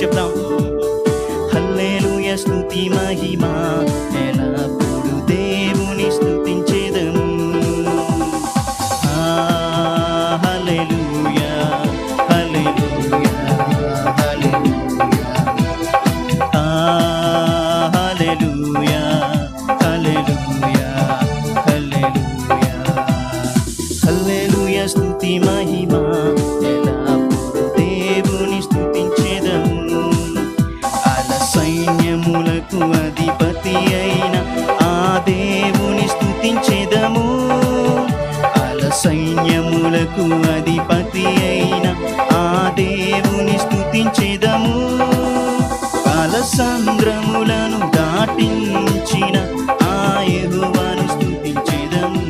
చెప్దాం. హల్లెలూయా స్తుతి మహిమ ఎల్లప్పుడు దేవుని స్తుతించెదము. హల్లెలూయా హల్లెలూయా హల్లెలూయా హల్లెలూయా హల్లెలూయా హల్లెలూయా హల్లెలూయా స్తుతి మహిమ ఎల్లప్పుడు దేవుని స్తుతించెదము. అల సైన్యములకు అధిపతి అయిన ఆ దేవుని స్తుతించెదము. అల సైన్యములకు అధిపతి అయిన ఆ దేవుని స్తుతించెదము. కాల సంద్రములను దాటించిన ఆ యెహోవాను స్తుతించెదము.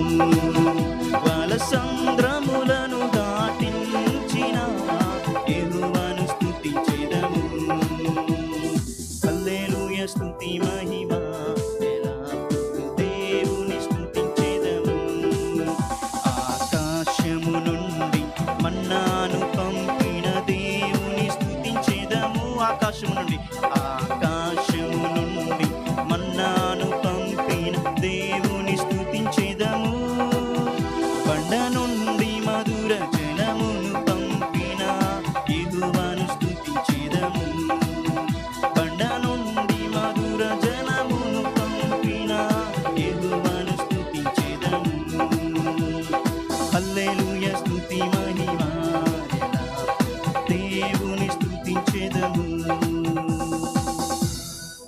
కాల సంద్రములను దాటించిన యెహోవాను స్తుతించెదము. హల్లెలూయా స్తుతి మహిమ ఎల్లప్పుడు దేవుని స్తుతించెదము. ఆకాశము నుండి మన్నాను పంపిన దేవుని స్తుతించెదము. ఆకాశము నుండి